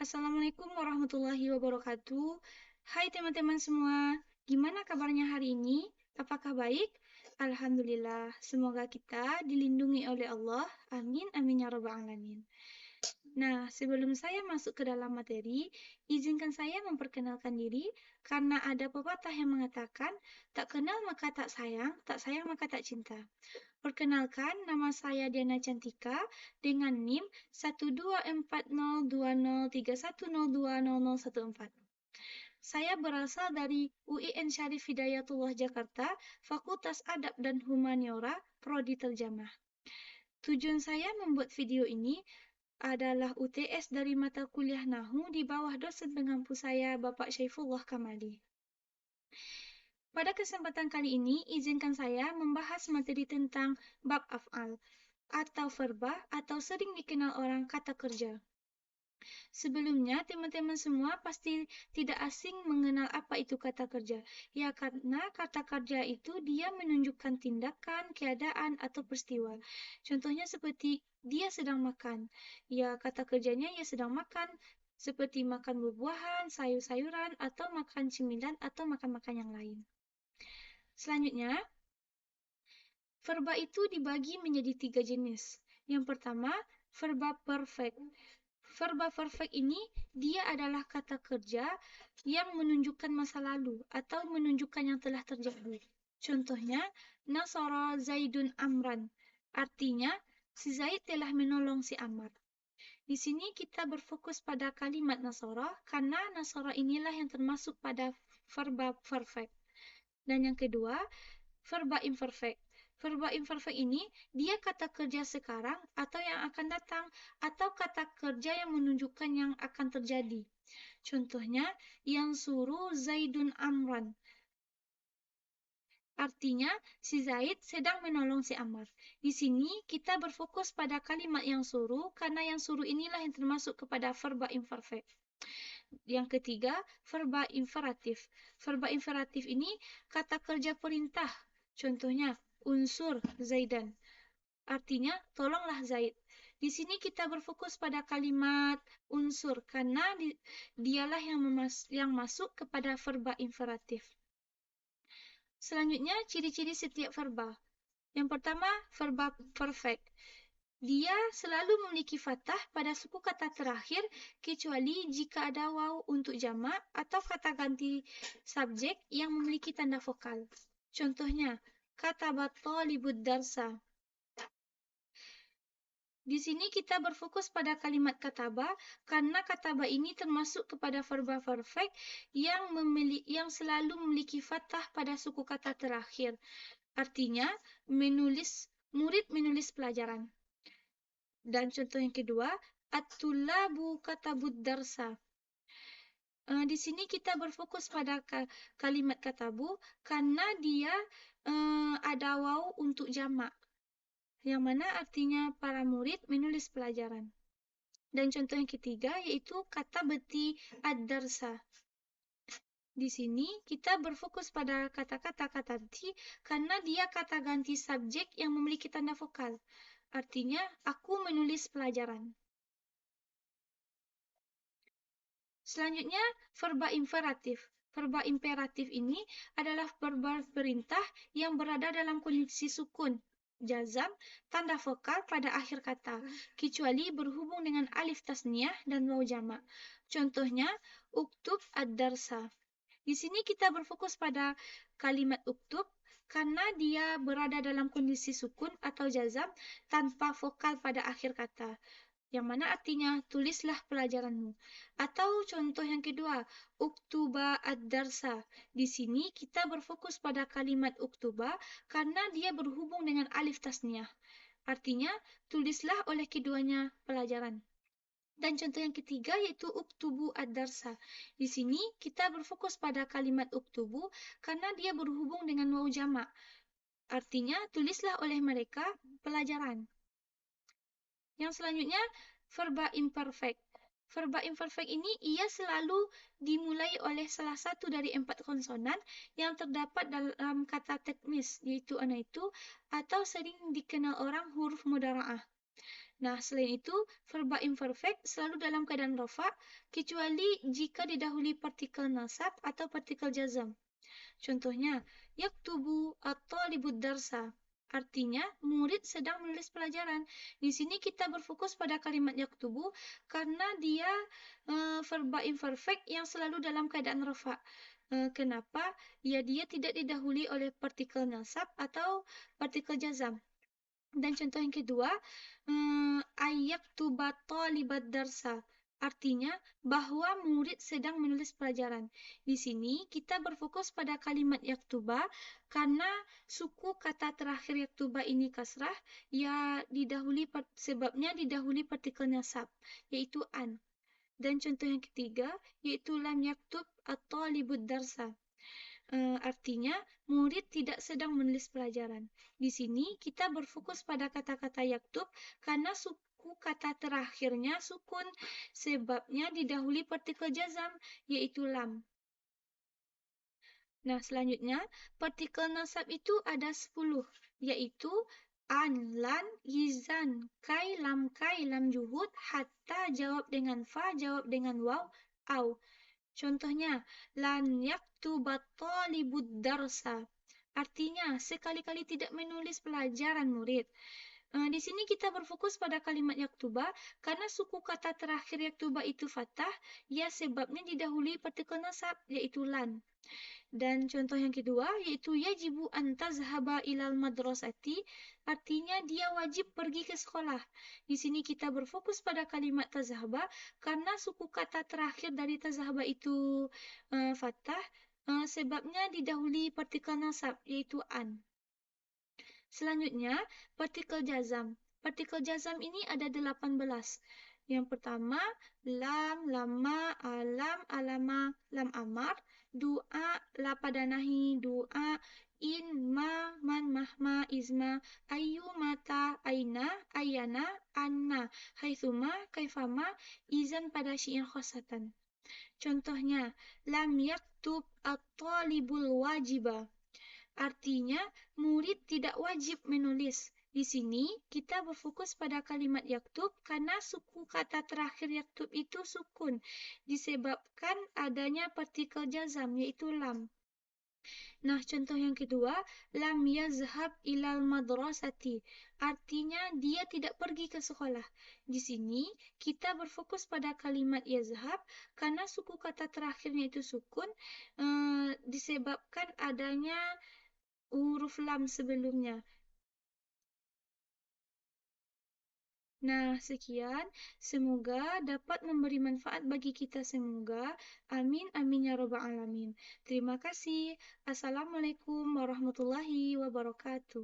Assalamualaikum warahmatullahi wabarakatuh. Hai teman-teman semua, gimana kabarnya hari ini? Apakah baik? Alhamdulillah, semoga kita dilindungi oleh Allah. Amin, amin ya rabbal alamin. Nah, sebelum saya masuk ke dalam materi, izinkan saya memperkenalkan diri karena ada pepatah yang mengatakan, tak kenal maka tak sayang maka tak cinta. Perkenalkan, nama saya Diana Cantika dengan NIM 1240203102014. Saya berasal dari UIN Syarif Hidayatullah Jakarta, Fakultas Adab dan Humaniora, Prodi Terjemah. Tujuan saya membuat video ini adalah UTS dari mata kuliah Nahu di bawah dosen pengampu saya, Bapak Syaifullah Kamali. Pada kesempatan kali ini, izinkan saya membahas materi tentang bab af'al atau verba atau sering dikenal orang kata kerja. Sebelumnya, teman-teman semua pasti tidak asing mengenal apa itu kata kerja. Ya, karena kata kerja itu dia menunjukkan tindakan, keadaan, atau peristiwa. Contohnya seperti dia sedang makan. Ya, kata kerjanya ia sedang makan. Seperti makan buah-buahan, sayur-sayuran, atau makan cemilan, atau makan-makan yang lain. Selanjutnya, verba itu dibagi menjadi 3 jenis. Yang pertama, verba perfect. Verba perfect ini dia adalah kata kerja yang menunjukkan masa lalu atau menunjukkan yang telah terjadi. Contohnya, Nasara Zaidun Amran. Artinya, si Zaid telah menolong si Ammar. Di sini kita berfokus pada kalimat Nasara karena Nasara inilah yang termasuk pada verba perfect. Dan yang kedua, verba imperfect. Verba imperfect ini dia kata kerja sekarang atau yang akan datang atau kata kerja yang menunjukkan yang akan terjadi. Contohnya, yang suruh Zaidun Amran. Artinya, si Zaid sedang menolong si Ammar. Di sini kita berfokus pada kalimat yang suruh karena yang suruh inilah yang termasuk kepada verba imperfect. Yang ketiga, verba imperatif. Verba imperatif ini kata kerja perintah. Contohnya, unsur Zaidan. Artinya, tolonglah Zaid. Di sini kita berfokus pada kalimat unsur karena dialah yang masuk kepada verba imperatif. Selanjutnya, ciri-ciri setiap verba. Yang pertama, verba perfect. Dia selalu memiliki fathah pada suku kata terakhir kecuali jika ada waw untuk jamak atau kata ganti subjek yang memiliki tanda vokal. Contohnya, kataba talibud darsa. Di sini kita berfokus pada kalimat kataba karena kataba ini termasuk kepada verba perfect yang selalu memiliki fathah pada suku kata terakhir. Artinya, murid menulis pelajaran. Dan contoh yang kedua, at-tullabu katabud darsa. Di sini kita berfokus pada kalimat katabu karena dia ada waw untuk jamak, yang mana artinya para murid menulis pelajaran. Dan contoh yang ketiga yaitu kata beti ad-darsa. Di sini kita berfokus pada kata-kata kata beti karena dia kata ganti subjek yang memiliki tanda vokal. Artinya, aku menulis pelajaran. Selanjutnya, verba imperatif. Verba imperatif ini adalah verba perintah yang berada dalam kondisi sukun, jazam, tanda vokal pada akhir kata, kecuali berhubung dengan alif tasniah dan waw jamak. Contohnya, uktub ad-darsa. Di sini kita berfokus pada kalimat uktub karena dia berada dalam kondisi sukun atau jazam tanpa vokal pada akhir kata, yang mana artinya tulislah pelajaranmu. Atau contoh yang kedua, uktuba ad-darsa. Di sini kita berfokus pada kalimat uktuba karena dia berhubung dengan alif tasniah. Artinya, tulislah oleh keduanya pelajaran. Dan contoh yang ketiga yaitu uktubu ad-darsa. Di sini kita berfokus pada kalimat uktubu karena dia berhubung dengan waw jamak. Artinya, tulislah oleh mereka pelajaran. Yang selanjutnya, verba imperfect. Verba imperfect ini ia selalu dimulai oleh salah satu dari 4 konsonan yang terdapat dalam kata teknis, yaitu ana itu, atau sering dikenal orang huruf mudhara'ah. Nah, selain itu, verba imperfect selalu dalam keadaan rafa, kecuali jika didahului partikel nasab atau partikel jazam. Contohnya, yaktubu atau libud darsa. Artinya, murid sedang menulis pelajaran. Di sini kita berfokus pada kalimat yaktubu karena dia verba imperfect yang selalu dalam keadaan rafa. Kenapa? Ya, dia tidak didahului oleh partikel nasab atau partikel jazam. Dan contoh yang kedua, ayak tubato libat darsa. Artinya bahwa murid sedang menulis pelajaran. Di sini kita berfokus pada kalimat yaktuba karena suku kata terakhir yaktuba ini kasrah, ya sebabnya didahului partikel nasab, yaitu an. Dan contoh yang ketiga, yaitu lam yaktub atau libut darsa. Artinya, murid tidak sedang menulis pelajaran. Di sini kita berfokus pada kata-kata yaktub karena suku kata terakhirnya sukun, sebabnya didahului partikel jazam, yaitu lam. Nah, selanjutnya, partikel nasab itu ada 10, yaitu an, lan, yizan, kai, lam juhud, hatta, jawab dengan fa, jawab dengan waw, au. Contohnya, lan yaktuba talibud darsa. Artinya, sekali-kali tidak menulis pelajaran murid. Di sini kita berfokus pada kalimat yaktuba karena suku kata terakhir yaktuba itu fathah, ya sebabnya didahului partikel nasab, yaitu lan. Dan contoh yang kedua yaitu yajibu an tazhaba ilal madrasati, artinya dia wajib pergi ke sekolah. Di sini kita berfokus pada kalimat tazhaba karena suku kata terakhir dari tazhaba itu fathah, sebabnya didahului partikel nasab yaitu an. Selanjutnya, partikel jazam. Partikel jazam ini ada 18. Yang pertama, lam, lama, alam, alama, lam amar, doa, lapadanahi, doa, in, ma, man, mahma, izma, ayu, mata, aina, ayana, anna, haithuma, kaifama, izan pada syi'in khosatan. Contohnya, lam yaktub at-talibul wajibah. Artinya, murid tidak wajib menulis. Di sini, kita berfokus pada kalimat yaktub karena suku kata terakhir yaktub itu sukun, disebabkan adanya partikel jazam, yaitu lam. Nah, contoh yang kedua, lam yazhab ilal madrasati. Artinya, dia tidak pergi ke sekolah. Di sini, kita berfokus pada kalimat yazhab karena suku kata terakhirnya itu sukun, disebabkan adanya huruf lam sebelumnya. Nah, sekian. Semoga dapat memberi manfaat bagi kita semua. Amin, amin ya robbal alamin. Terima kasih. Assalamualaikum warahmatullahi wabarakatuh.